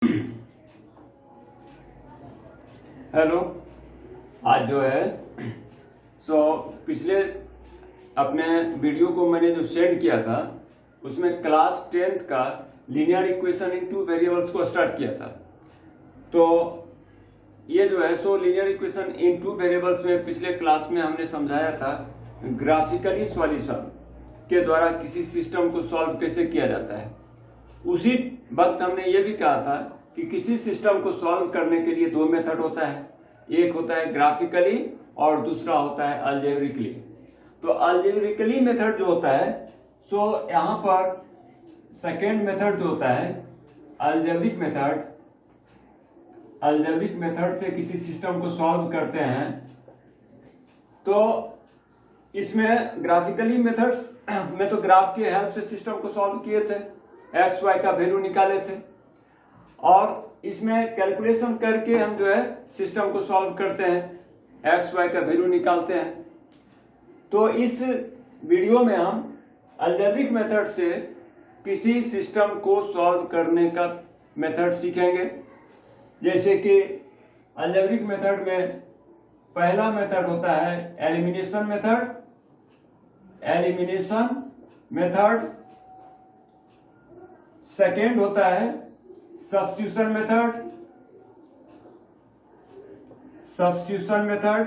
Hello. आज जो है पिछले अपने वीडियो को मैंने जो सेंड किया था उसमें क्लास 10th का linear equation in two variables को स्टार्ट किया था। तो ये जो है linear equation in two variables में पिछले क्लास में हमने समझाया था ग्राफिकली सॉल्यूशन के द्वारा किसी सिस्टम को सॉल्व कैसे किया जाता है। उसी वक्त हमने ये भी कहा था कि किसी सिस्टम को सॉल्व करने के लिए दो मेथड होता है, एक होता है ग्राफिकली और दूसरा होता है अलजेब्रिकली। तो अलजेब्रिकली मेथड जो होता है यहाँ पर सेकेंड मेथड जो होता है अलजेब्रिक मेथड से किसी सिस्टम को सॉल्व करते हैं। तो इसमें ग्राफिकली मेथड्स में तो ग्राफ के हेल्प से सिस्टम को सॉल्व किए थे, एक्स वाई का वैल्यू निकाले थे, और इसमें कैलकुलेशन करके हम जो है सिस्टम को सॉल्व करते हैं, एक्स वाई का वैल्यू निकालते हैं। तो इस वीडियो में हम अलजेब्रिक मेथड से किसी सिस्टम को सॉल्व करने का मेथड सीखेंगे। जैसे कि अलजेब्रिक मेथड में पहला मेथड होता है एलिमिनेशन मेथड, सेकेंड होता है सब्स्टिट्यूशन मेथड,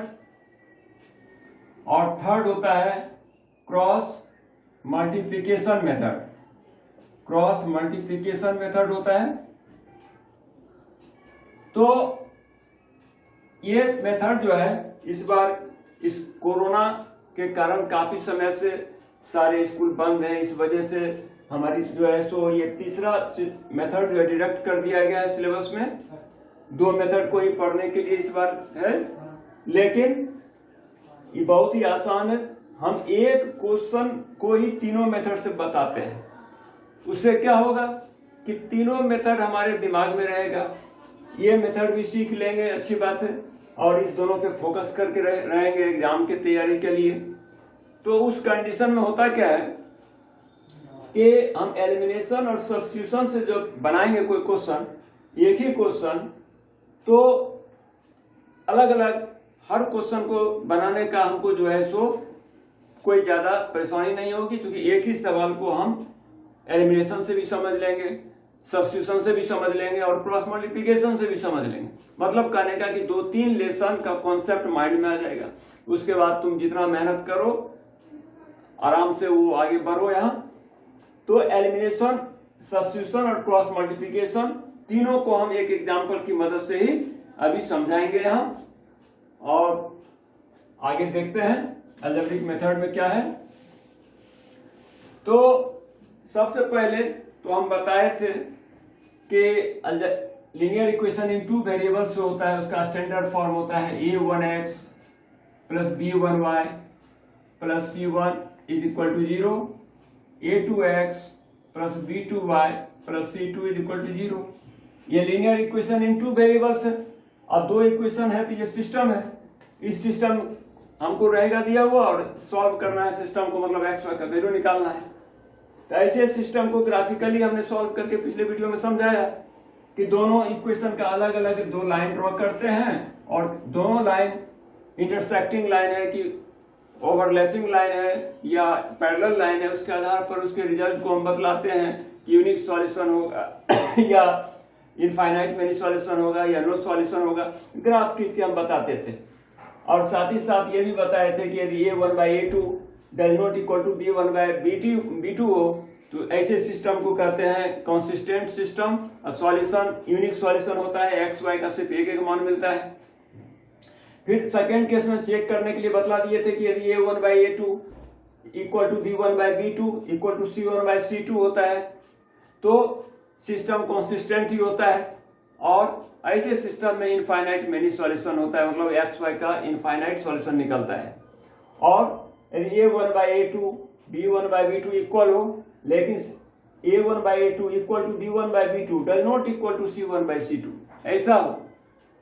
और थर्ड होता है क्रॉस मल्टीप्लिकेशन मेथड होता है। तो ये मेथड जो है इस बार इस कोरोना के कारण काफी समय से सारे स्कूल बंद हैं, इस वजह से हमारी जो है ये तीसरा मेथड जो है डिडक्ट कर दिया गया है सिलेबस में। दो मेथड को ही पढ़ने के लिए इस बार है, लेकिन ये बहुत ही आसान है। हम एक क्वेश्चन को ही तीनों मेथड से बताते हैं। उससे क्या होगा कि तीनों मेथड हमारे दिमाग में रहेगा, ये मेथड भी सीख लेंगे, अच्छी बात है, और इस दोनों पे फोकस करके रहेंगे एग्जाम की तैयारी के लिए। तो उस कंडीशन में होता क्या है कि हम एलिमिनेशन और सब्स्टिट्यूशन से जो बनाएंगे कोई क्वेश्चन, एक ही क्वेश्चन, तो अलग अलग हर क्वेश्चन को बनाने का हमको जो है कोई ज्यादा परेशानी नहीं होगी, क्योंकि एक ही सवाल को हम एलिमिनेशन से भी समझ लेंगे, सब्स्टिट्यूशन से भी समझ लेंगे और क्रॉस मल्टीप्लिकेशन से भी समझ लेंगे। मतलब कहने का कि 2-3 लेसन का कॉन्सेप्ट माइंड में आ जाएगा। उसके बाद तुम जितना मेहनत करो आराम से वो आगे बढ़ो। यहाँ तो एलिमिनेशन, सब्स्टिट्यूशन और क्रॉस मल्टीप्लिकेशन तीनों को हम एक एग्जाम्पल की मदद से ही अभी समझाएंगे यहाँ, और आगे देखते हैं अलजेब्रिक मेथड में क्या है। तो सबसे पहले तो हम बताए थे कि linear equation in two variables जो होता है उसका स्टैंडर्ड फॉर्म होता है a1x plus b1y plus c1 is equal to 0, a2x plus b2y plus c2 is equal to 0। ये linear equation in two variables है, और दो इक्वेशन है तो ये सिस्टम है। इस सिस्टम हमको रहेगा दिया हुआ और सॉल्व करना है सिस्टम को, मतलब एक्स वाई का वैल्यू निकालना है। तो ऐसे सिस्टम को ग्राफिकली हमने सॉल्व करके पिछले वीडियो में समझाया कि दोनों इक्वेशन का अलग अलग दो लाइन ड्रॉ करते हैं, और दोनों लाइन इंटरसेक्टिंग लाइन है कि ओवरलैपिंग लाइन है या पैरेलल लाइन है, उसके आधार पर उसके रिजल्ट को हम बतलाते हैं कि यूनिक सॉल्यूशन होगा या इनफाइनाइट मेनी सॉल्यूशन होगा या नो सॉल्यूशन होगा। ग्राफ खींच के हम बताते थे, और साथ ही साथ ये भी बताए थे कि यदि a1/a2 does not equal to b1/b2 हो तो ऐसे सिस्टम को कहते हैं consistent system. Solution unique solution होता है, एक्स वाई का सिर्फ एक मान मिलता है। फिर सेकेंड केस में चेक करने के लिए बतला दिए थे कि यदि a1/a2 equal to b1/b2 equal to c1/c2 होता है तो सिस्टम कंसिस्टेंट ही होता है, और ऐसे सिस्टम में इनफाइनाइट मेनी सॉल्यूशन होता है, मतलब एक्स वाई का इनफाइनाइट सॉल्यूशन निकलता है। और यदि a1/a2 b1/b2 इक्वल हो, लेकिन a1/a2 equal to b1/b2 does not equal to c1/c2 ऐसा हो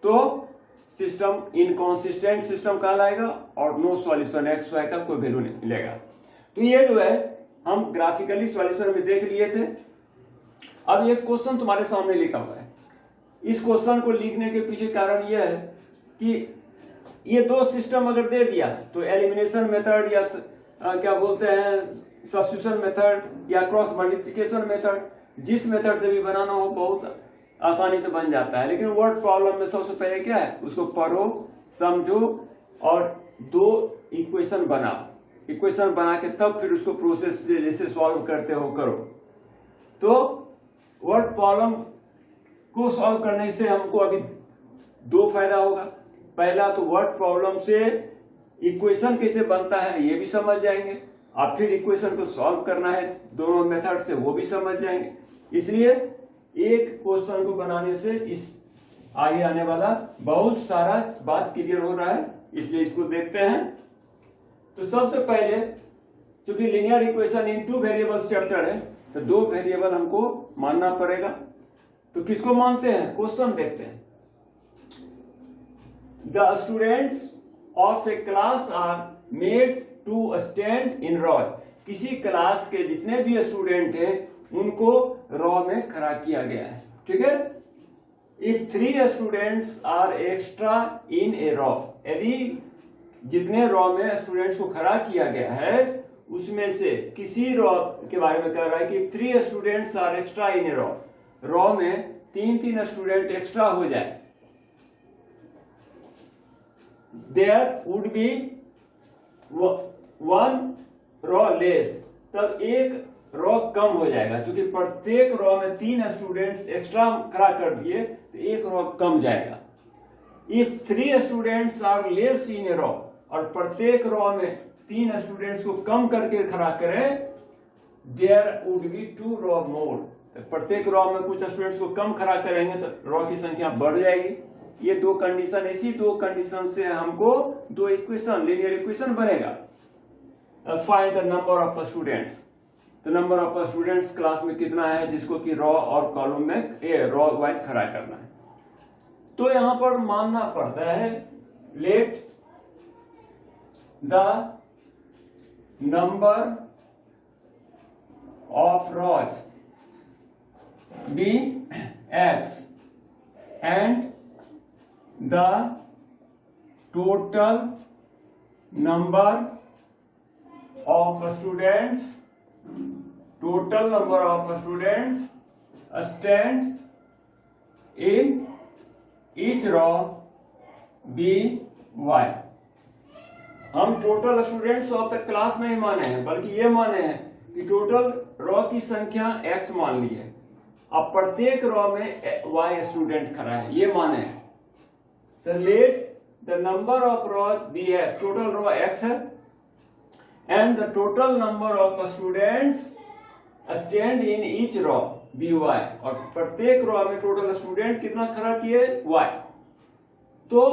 तो सिस्टम इनकॉन्सिस्टेंट सिस्टम कहलाएगा और नो सॉल्यूशन, एक्स वाई का कोई वैल्यू नहीं मिलेगा। तो ये जो है हम ग्राफिकली सॉल्यूशन में देख लिए थे। अब ये क्वेश्चन तुम्हारे सामने लिखा हुआ है इस क्वेश्चन को लिखने के पीछे कारण यह है कि ये दो सिस्टम अगर दे दिया तो एलिमिनेशन मेथड या क्या बोलते हैं सब्स्टिट्यूशन मेथड या क्रॉस मल्टीप्लिकेशन मेथड, जिस मेथड से भी बनाना हो बहुत आसानी से बन जाता है। लेकिन वर्ड प्रॉब्लम में सबसे पहले क्या है, उसको पढ़ो, समझो और दो इक्वेशन बनाओ। इक्वेशन बना के तब फिर उसको प्रोसेस से जैसे सॉल्व करते हो करो। तो वर्ड प्रॉब्लम को सॉल्व करने से हमको अभी दो फायदा होगा। पहला तो वर्ड प्रॉब्लम से इक्वेशन कैसे बनता है ये भी समझ जाएंगे, और फिर इक्वेशन को सॉल्व करना है दोनों मेथड से वो भी समझ जाएंगे। इसलिए एक क्वेश्चन को बनाने से इस आगे आने वाला बहुत सारा बात क्लियर हो रहा है, इसलिए इसको देखते हैं। तो सबसे पहले चूंकि linear equation in two variables chapter है तो दो वेरिएबल हमको मानना पड़ेगा। तो किसको मानते हैं, क्वेश्चन देखते हैं। The students of a class are made to stand in row. किसी क्लास के जितने भी स्टूडेंट हैं उनको रॉ में खड़ा किया गया है, ठीक है। If 3 students are extra in a row, यदि जितने रॉ में स्टूडेंट्स को खड़ा किया गया है उसमें से किसी रॉ के बारे में कह रहा है कि 3 students are extra in a row, row में 3 स्टूडेंट एक्स्ट्रा हो जाए, there would be 1 row less, तब एक रॉ कम हो जाएगा। क्योंकि प्रत्येक रॉ में 3 स्टूडेंट्स एक्स्ट्रा खड़ा कर दिए तो एक रॉ कम जाएगा। If 3 students are less in a row, और प्रत्येक रॉ में 3 स्टूडेंट्स को कम करके खड़ा करें, देयर वुड बी 2 रॉ मोर, तो प्रत्येक रॉ में कुछ स्टूडेंट्स को कम खड़ा करेंगे तो रॉ की संख्या बढ़ जाएगी। ये दो कंडीशन, इसी दो कंडीशन से हमको दो इक्वेशन, लीनियर इक्वेशन बनेगा। Find the number of students, तो नंबर ऑफ स्टूडेंट्स क्लास में कितना है जिसको कि रॉ और कॉलम में रॉ वाइज खड़ा करना है। तो यहां पर मानना पड़ता है let the number of rows be x and the total number of students stand in each row be y। हम total students of the class नहीं माने हैं, बल्कि ये माने हैं कि टोटल रॉ की संख्या x मान ली है, अब प्रत्येक रॉ में y स्टूडेंट खड़ा है, ये माने हैं। तो let the number of row be x, total row x है, and the total number of students stand in each row be y, और प्रत्येक रॉ में टोटल स्टूडेंट कितना खड़ा किए y। तो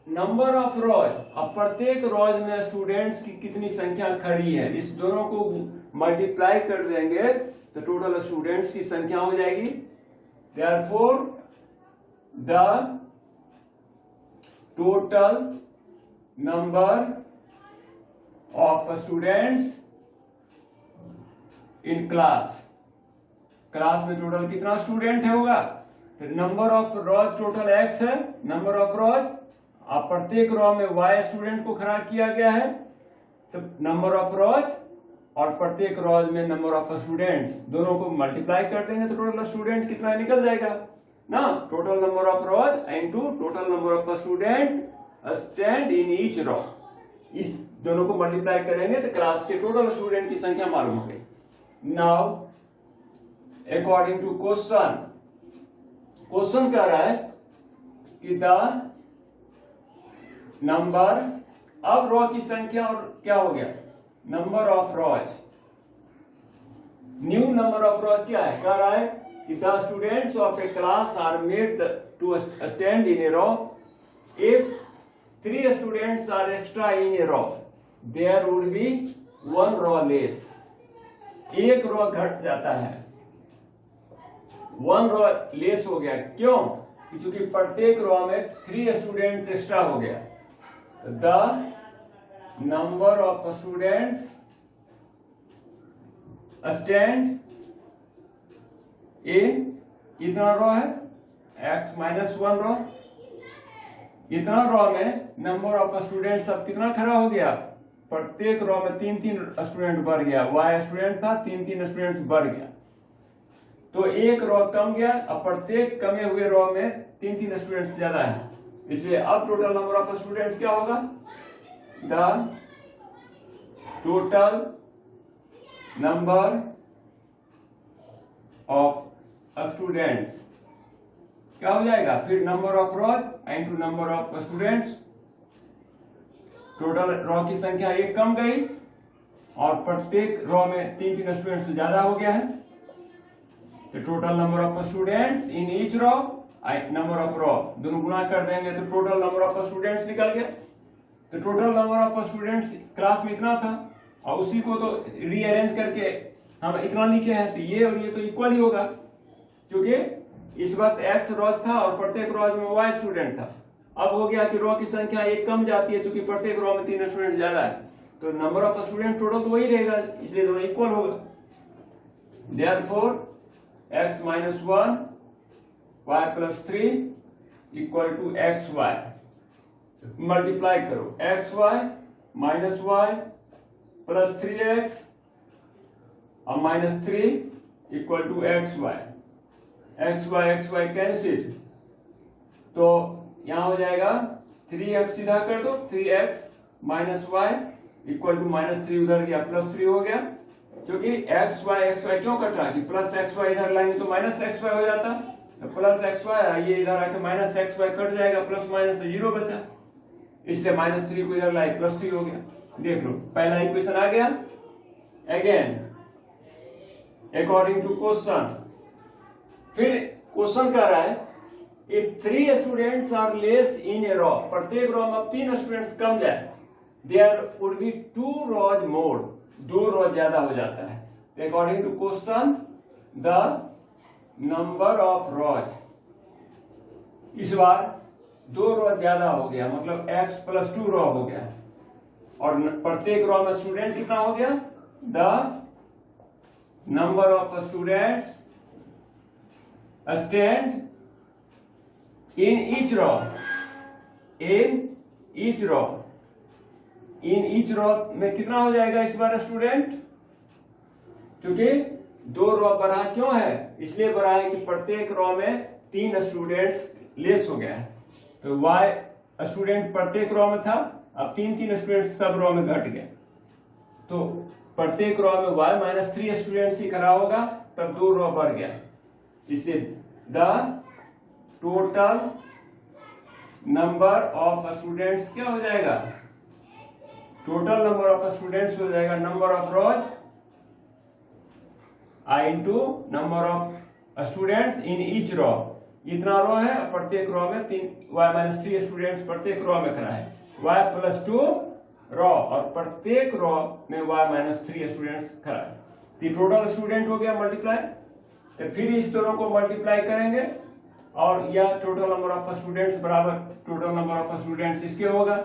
नंबर ऑफ रॉज, अब प्रत्येक रॉज में स्टूडेंट्स की कितनी संख्या खड़ी है, इस दोनों को मल्टीप्लाई कर देंगे तो टोटल स्टूडेंट्स की संख्या हो जाएगी। Therefore the total number of students in class, class में टोटल कितना स्टूडेंट होगा, तो number of rows total x है, नंबर ऑफ रॉज, अब प्रत्येक रॉ में y स्टूडेंट को खड़ा किया गया है, तो नंबर ऑफ रॉज और प्रत्येक रॉज में नंबर ऑफ स्टूडेंट्स दोनों को मल्टीप्लाई कर देंगे तो टोटल स्टूडेंट कितना निकल जाएगा ना, total number of rows into total number of student stand in each raw, इस दोनों को मल्टीप्लाई करेंगे तो क्लास के टोटल स्टूडेंट की संख्या मालूम हो गई। Now according to question, question कह रहा है कि द नंबर, अब रॉ की संख्या और क्या हो गया, number of rows, new number of rows क्या है, कह रहा है कि the students of a class are made to stand in a row if 3 students are extra in a row, there would be 1 row less, एक row घट जाता है, 1 रॉ लेस हो गया, क्यों, क्योंकि प्रत्येक रॉ में 3 स्टूडेंट्स एक्स्ट्रा हो गया। The number of students stand in, कितना रो है, x माइनस 1 रो, इतना रो में नंबर ऑफ स्टूडेंट्स अब कितना खड़ा हो गया, प्रत्येक रो में 3-3 स्टूडेंट बढ़ गया, y स्टूडेंट था 3-3 स्टूडेंट्स बढ़ गया, तो एक रो कम गया, अब प्रत्येक कमे हुए रो में 3-3 स्टूडेंट्स ज्यादा है, इसलिए अब टोटल नंबर ऑफ स्टूडेंट्स क्या होगा, the total number of students क्या हो जाएगा, फिर number of rows into number of students, total row की संख्या एक कम गई और प्रत्येक रो में 3-3 स्टूडेंट्स ज्यादा हो गया है, तो total number of students in each row number of row दोनों गुणा कर देंगे तो टोटल नंबर ऑफ स्टूडेंट्स निकल गया, तो total number of students class में इतना था और उसी को तो रीअरेंज करके हम इतना लिखे हैं, तो ये और ये तो इक्वल ही होगा, क्योंकि इस वक्त x रोज था और प्रत्येक रोज में y स्टूडेंट था, अब हो गया कि रो की संख्या एक कम जाती है क्योंकि प्रत्येक रो में 3 स्टूडेंट ज्यादा है, तो नंबर ऑफ स्टूडेंट टोटल तो वही रहेगा, इसलिए दोनों इक्वल होगा, therefore x minus 1 y plus 3 equal to xy, multiply करो xy minus y plus 3x और minus 3 equal to xy cancel, तो यहां हो जाएगा 3x सीधा कर दो, 3x minus y equal to minus 3 उधर गया प्लस 3 हो गया, क्योंकि xy क्यों कट रहा है कि प्लस xy इधर लाएंगे तो माइनस xy हो जाता, तो प्लस xy ये इधर आके माइनस xy कट जाएगा, प्लस माइनस तो 0 बचा, इसलिए माइनस 3 को इधर लाए प्लस 3 हो गया, देख लो पहला इक्वेशन आ गया। अगेन अकॉर्डिंग टू क्वेश्चन, फिर क्वेश्चन कह रहा है if 3 students are less in a row, प्रत्येक रो में 3 स्टूडेंट्स कम जाए, there would be 2 rows more, 2 rows ज्यादा हो जाता है, according to question the number of rows, इस बार 2 रोज ज्यादा हो गया, मतलब x प्लस 2 रो हो गया, और प्रत्येक रो में स्टूडेंट कितना हो गया, the number of students stand in each row, in each row, in each row में कितना हो जाएगा इस बार स्टूडेंट, क्योंकि 2 रो बढ़ा क्यों है, इसलिए बढ़ा है कि प्रत्येक रो में 3 स्टूडेंट्स लेस हो गया है, तो y स्टूडेंट प्रत्येक रो में था, अब 3-3 स्टूडेंट सब रो में घट गए, तो प्रत्येक रो में y माइनस 3 स्टूडेंट्स ही खड़ा होगा, तब 2 रो बढ़ गया, इसलिए the total number of students क्या हो जाएगा, टोटल नंबर ऑफ स्टूडेंट्स हो जाएगा number of rows I into number of students in each row, इतना रो है प्रत्येक रो में 3 स्टूडेंट्स प्रत्येक रो में खड़ा है, y प्लस 2 रो और प्रत्येक रो में y -3 स्टूडेंट्स खड़ा है, तो टोटल स्टूडेंट हो गया मल्टीप्लाई, तो फिर इस दोनों को मल्टीप्लाई करेंगे और यह टोटल नंबर ऑफ स्टूडेंट्स बराबर टोटल नंबर ऑफ स्टूडेंट्स इसके होगा,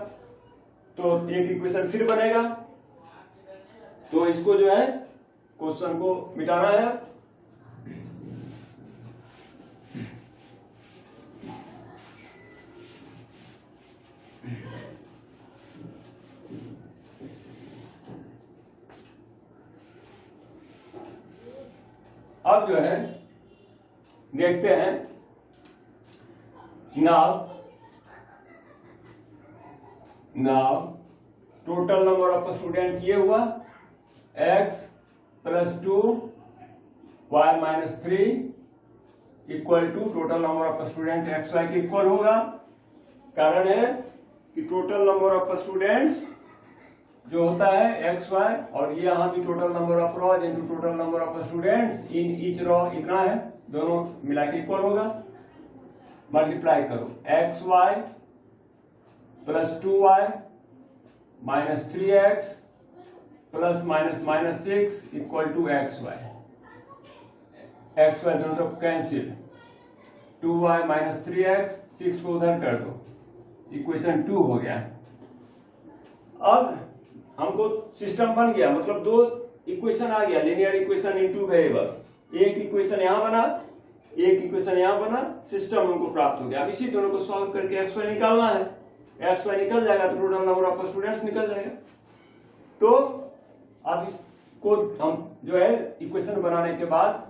तो एक इक्वेशन फिर बनेगा, तो इसको जो है क्वेश्चन को मिटाना है, अब जो है देखते हैं, now total number of students ये हुआ x plus 2 y minus 3 equal to total number of student x y के इक्वल होगा, कारण है कि टोटल नंबर ऑफ स्टूडेंट्स जो होता है एक्स वाई, और ये यहाँ भी total number of rows into total number of students in each row इतना है, दोनों मिला के इक्वल होगा, मल्टीप्लाई करो x y plus 2y minus 3x plus minus minus 6 equal to x y दोनों तरफ कैंसिल, 2y माइनस 3x 6 को उधर कर दो, इक्वेशन 2 हो गया। अब हमको सिस्टम बन गया, मतलब 2 इक्वेशन आ गया, लीनियर इक्वेशन इन 2 वेरिएबल्स, एक इक्वेशन यहां बना एक इक्वेशन यहाँ बना, सिस्टम हमको प्राप्त हो गया। अब इसी दोनों को सॉल्व करके एक्स वाई निकालना है। एक्स वाई निकल जाएगा तो टोटल नंबर ऑफ स्टूडेंट्स निकल जाएगा। तो अब इसको हम जो है इक्वेशन बनाने के बाद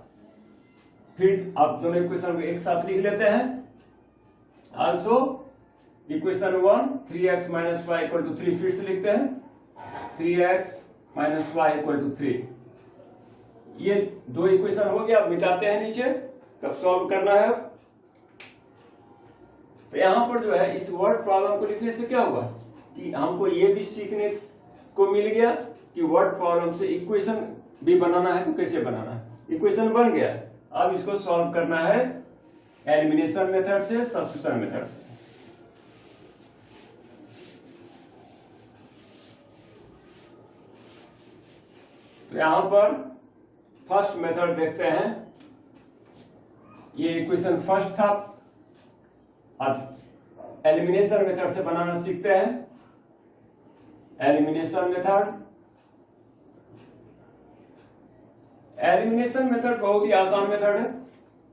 फिर आप दोनों इक्वेशन को एक साथ लिख लेते हैं। Also equation 1 3x minus y equal to 3, फिर से लिखते हैं 3x minus y equal to 3। ये दो इक्वेशन हो गया। अब मिटाते हैं नीचे, तब सॉल्व करना है। तो यहां पर जो है इस वर्ड प्रॉब्लम को लिखने से क्या हुआ कि हमको ये भी सीखने को मिल गया कि वर्ड प्रॉब्लम से इक्वेशन भी बनाना है तो कैसे बनाना है। इक्वेशन बन गया, अब इसको सॉल्व करना है एलिमिनेशन मेथड से, सब्स्टिट्यूशन मेथड से। तो यहां पर फर्स्ट मेथड देखते हैं। ये इक्वेशन फर्स्ट था। अब एलिमिनेशन मेथड से बनाना सीखते हैं। एलिमिनेशन मेथड, एलिमिनेशन मेथड बहुत ही आसान मेथड है।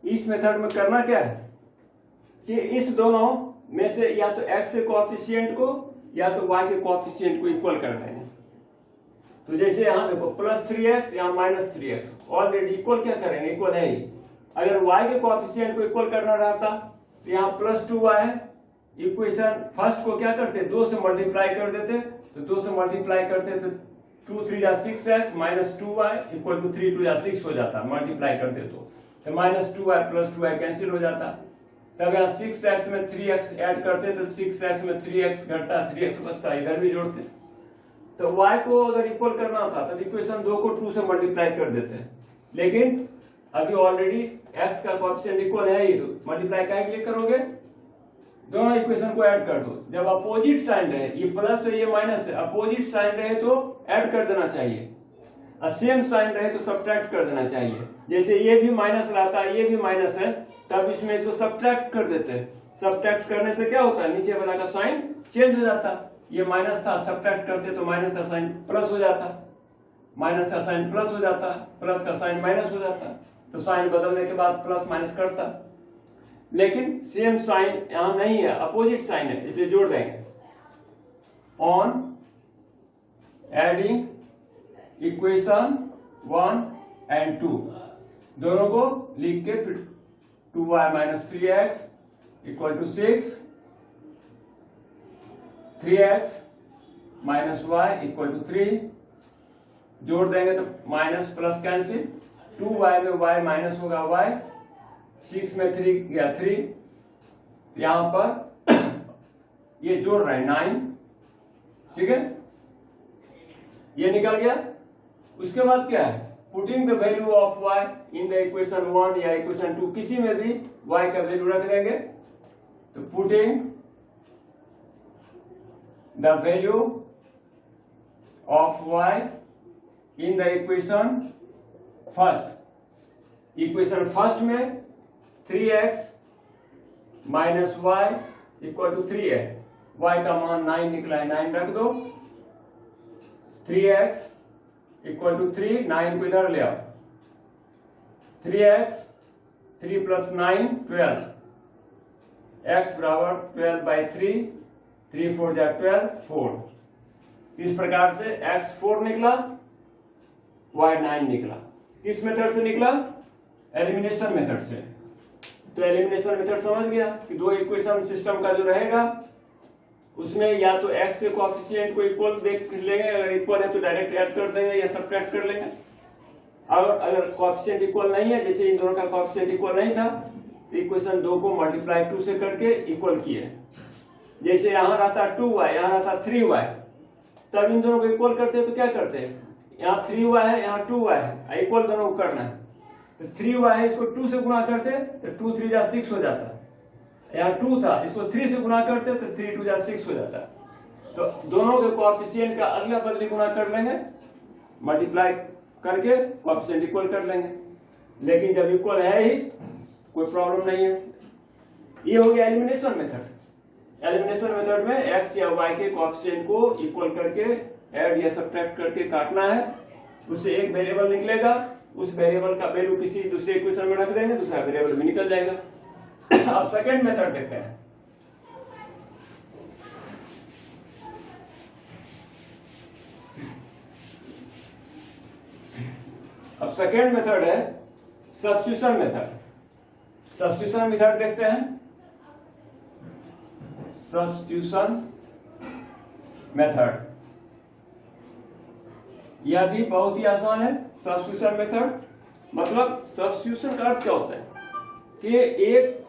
इस मेथड में करना क्या है कि इस दोनों में से या तो x के कोएफिशिएंट को या तो y के कोएफिशिएंट को इक्वल कर देंगे। तो जैसे यहां देखो प्लस 3x यहां माइनस 3x, ऑलरेडी इक्वल क्या करेंगे, इक्वल है ही। अगर y के कोएफिशिएंट को इक्वल करना रहता तो यहां प्लस 2y है। इक्वेशन फर्स्ट को क्या करते, 2 से मल्टीप्लाई कर देते। तो 2 से मल्टीप्लाई करते तो 2 3 जा 6x minus 2y equal to 3 2 जा 6 हो जाता, मल्टीप्लाई करते तो minus 2y plus 2y cancel हो जाता। तब यहाँ 6x में 3x ऐड करते तो 6x में 3x घटता, 3x बचता, इधर भी जोड़ते। तो y को अगर इक्वल करना होता तब इक्वेशन 2 को 2 से मल्टीप्लाई कर देते, लेकिन अभी ऑलरेडी x का कोएफिशिएंट इक्वल है ही, तो मल्टीप्लाई काहे के लिए करोगे, दोनों इक्वेशन को ऐड कर दो। जब अपोजिट साइन रहे, ये प्लस है ये माइनस है, अपोजिट साइन रहे तो ऐड कर देना चाहिए, और सेम साइन रहे तो सब्ट्रैक्ट कर देना चाहिए। जैसे ये भी माइनस रहता है, ये भी माइनस है, तब इसमें इसको सब्ट्रैक्ट कर देते हैं। सब्ट्रैक्ट करने से क्या होता है, नीचे वाला का साइन चेंज हो जाता। ये माइनस था, सब्ट्रैक्ट करते तो माइनस का साइन प्लस हो जाता, माइनस का साइन प्लस हो जाता, प्लस का साइन माइनस हो जाता। तो साइन बदलने के बाद प्लस माइनस करता, लेकिन सेम साइन यहां नहीं है, अपोजिट साइन है, इसलिए जोड़ देंगे। ऑन एडिंग इक्वेशन 1 एंड 2, दोनों को लिख के फिर 2y minus 3x equal to 6, 3x minus y equal to 3, जोड़ देंगे तो माइनस प्लस कैंसिल, 2y में y माइनस होगा y, 6 में 3 गया 3, यहां पर ये जोड़ रहे हैं 9, ठीक है, ये निकल गया। उसके बाद क्या है, putting the value of y in the equation 1 या इक्वेशन 2, किसी में भी y का वैल्यू रख देंगे। तो putting the value of y in the equation first, equation first में 3x minus y equal to 3 है, y का मान 9 निकला है, 9 रख दो। 3x इक्वल टू 3, 9 को इधर ले आओ, 3x 3 प्लस 9 12, x बराबर 12 बाई 3, 3 4 जा 12 4। इस प्रकार से x 4 निकला, y 9 निकला। किस मेथड से निकला, एलिमिनेशन मेथड से। तो एलिमिनेशन मेथड समझ गया कि दो इक्वेशन सिस्टम का जो रहेगा उसमें या तो x के कोएफिशिएंट को इक्वल देख लेंगे, अगर इक्वल है तो डायरेक्ट ऐड कर देंगे या सब्ट्रैक्ट कर लेंगे। और अगर कोएफिशिएंट इक्वल नहीं है, जैसे इन दोनों का कोएफिशिएंट इक्वल नहीं था, तो इक्वेशन 2 को मल्टीप्लाई 2 से करके इक्वल किए। जैसे यहाँ रहता 2y, यहाँ रहता 3y, तब इन दोनों को इक्वल करते हैं तो क्या करते हैं, यहाँ 3y है, यहाँ 2y है, इक्वल दोनों को करना है। तो 3y है, इसको 2 से गुणा करते तो 2 3 जा 6 हो जाता। यहाँ 2 था, इसको 3 से गुणा करते तो 3 2 जा 6 हो जाता। तो दोनों के कोएफिशिएंट का अदला बदली गुणा कर लेंगे, मल्टीप्लाई करके कोएफिशिएंट इक्वल कर लेंगे। लेकिन जब इक्वल है ही कोई प्रॉब्लम नहीं है। ये हो गया एलिमिनेशन मेथड। एलिमिनेशन मेथड में x या y के कोएफिशिएंट को इक्वल करके ऐड या सब्ट्रैक्ट करके काटना है, उससे एक वेरिएबल निकलेगा, उस वेरिएबल का वैल्यू किसी दूसरे इक्वेशन में रख देंगे, दूसरा वेरिएबल भी निकल जाएगा। अब सेकेंड मेथड देखते हैं। अब सेकेंड मेथड है सब्स्टिट्यूशन मेथड। सब्स्टिट्यूशन मेथड देखते हैं। सब्स्टिट्यूशन मेथड यह भी बहुत ही आसान है। सब्स्टिट्यूशन मेथड मतलब सब्स्टिट्यूशन का अर्थ क्या होता है कि एक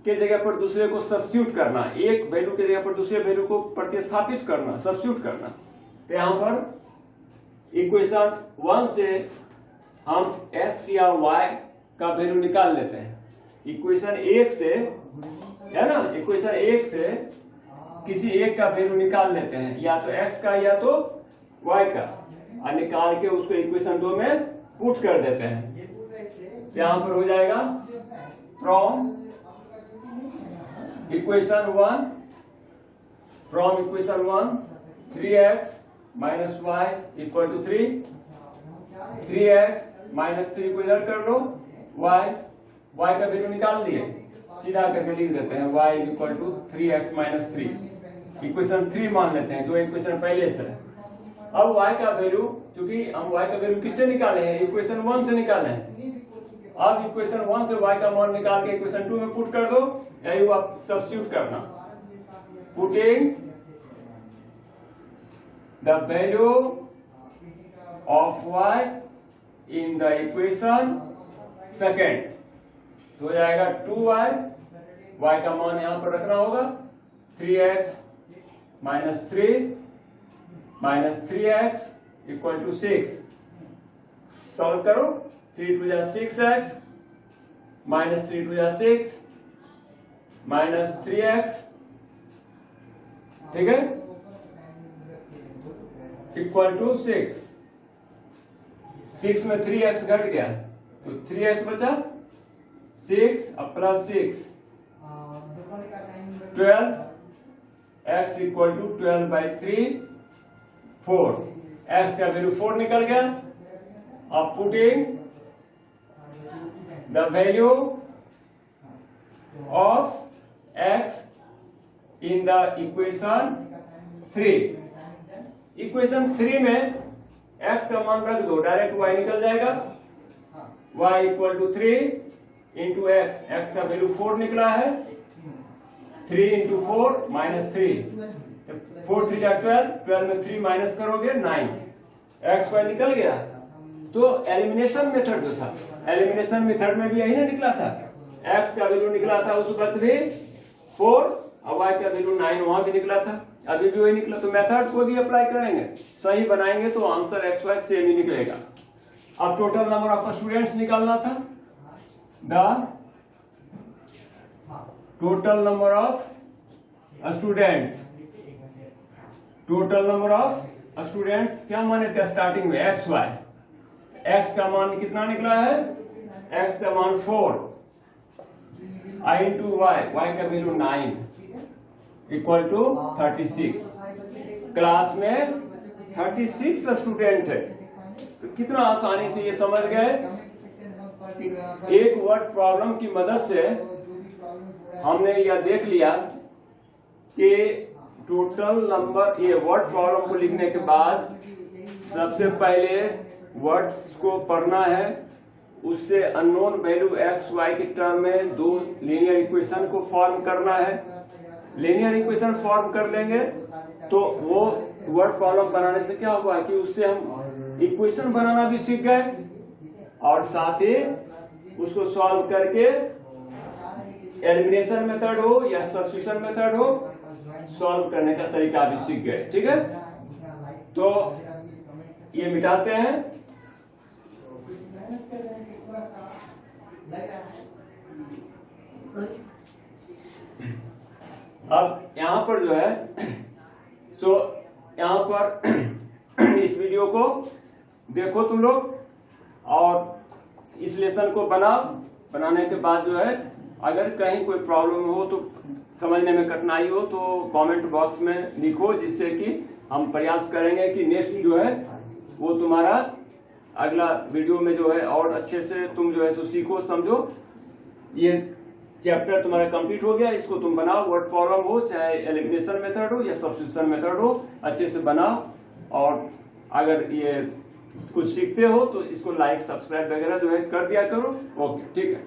के जगह पर दूसरे को सब्स्टिट्यूट करना, एक वैल्यू के जगह पर दूसरे वैल्यू को प्रतिस्थापित करना, सब्स्टिट्यूट करना। तो यहां पर इक्वेशन 1 से हम x या y का वैल्यू निकाल लेते हैं। इक्वेशन 1 से है ना, इक्वेशन 1 से किसी एक का वैल्यू निकाल लेते हैं, या तो x का या तो y का, और निकाल के उसको इक्वेशन 2 में पुट कर देते हैं। यहां पर हो जाएगा from equation 1 3x minus y equal to 3, 3x minus 3 को इधर कर लो, y का वैल्यू निकाल लिए, सीधा करके लिख देते हैं y equal to 3x minus 3, equation 3 मान लेते हैं, जो इक्वेशन पहले से है। अब y का वैल्यू, चूंकि हम y का वैल्यू किससे निकाले हैं, इक्वेशन 1 से निकाले हैं। अब इक्वेशन 1 से y का मान निकाल के इक्वेशन 2 में पुट कर दो, यही वो आप सब्स्टिट्यूट करना। Putting the value of y in the equation second, तो हो जाएगा 2y, y का मान यहां पर रखना होगा 3x minus 3 minus 3x equal to 6। Solve करो, 3 2 6x माइनस 3 2 6 माइनस 3x, ठीक है, इक्वल टू 6। 6 में 3x घट गया तो 3x बचा, 6 अब plus 6 12, x equal to 12/3 4, x का वैल्यू 4 निकल गया। अब putting the value of x in the equation 3, equation 3 में x का मान रख दो, डायरेक्ट y निकल जाएगा, y equal to 3 into x, x का वैल्यू 4 निकला है, 3 इंटू 4 माइनस 3, 4 3 12, 12 में 3 माइनस करोगे 9, x y निकल गया। तो एलिमिनेशन मेथड जो था, एलिमिनेशन मेथड में भी यही ना निकला था, x का वैल्यू निकला था उस वक्त भी 4 और y का वैल्यू 9 वहां भी निकला था, अभी भी वही निकला। तो मेथड को भी अप्लाई करेंगे, सही बनाएंगे तो आंसर एक्स वाई सेम ही निकलेगा। अब टोटल नंबर ऑफ स्टूडेंट्स निकालना था, the total number of students, total number of students क्या माने थे स्टार्टिंग में, एक्स वाई, एक्स का मान कितना निकला है, एक्स का मान 4 आई इंटू वाई, वाई का वैल्यू 9 इक्वल टू 36। क्लास में 36 स्टूडेंट है, तो कितना आसानी से ये समझ गए। एक वर्ड प्रॉब्लम की मदद से हमने यह देख लिया कि टोटल नंबर, ये वर्ड प्रॉब्लम को लिखने के बाद सबसे पहले वर्ड्स को पढ़ना है, उससे अननोन वैल्यू एक्स वाई के टर्म में दो लीनियर इक्वेशन को फॉर्म करना है। लीनियर इक्वेशन फॉर्म कर लेंगे तो वो वर्ड प्रॉब्लम बनाने से क्या हुआ कि उससे हम इक्वेशन बनाना भी सीख गए और साथ ही उसको सॉल्व करके एलिमिनेशन मेथड हो या सब्स्टिट्यूशन मेथड हो, सॉल्व करने का तरीका भी सीख गए। ठीक है, तो ये मिटाते हैं। अब यहां पर जो है सो यहां पर इस वीडियो को देखो तुम लोग और इस लेसन को बनाने के बाद जो है अगर कहीं कोई प्रॉब्लम हो तो समझने में कठिनाई हो तो कमेंट बॉक्स में लिखो, जिससे कि हम प्रयास करेंगे कि नेक्स्ट जो है वो तुम्हारा अगला वीडियो में जो है और अच्छे से तुम जो है सो सीखो समझो। ये चैप्टर तुम्हारा कंप्लीट हो गया, इसको तुम बनाओ, वर्ड प्रॉब्लम हो चाहे एलिमिनेशन मेथड हो या सब्स्टिट्यूशन मेथड हो, अच्छे से बनाओ। और अगर ये कुछ सीखते हो तो इसको लाइक सब्सक्राइब वगैरह जो है कर दिया करो। ओके, ठीक है।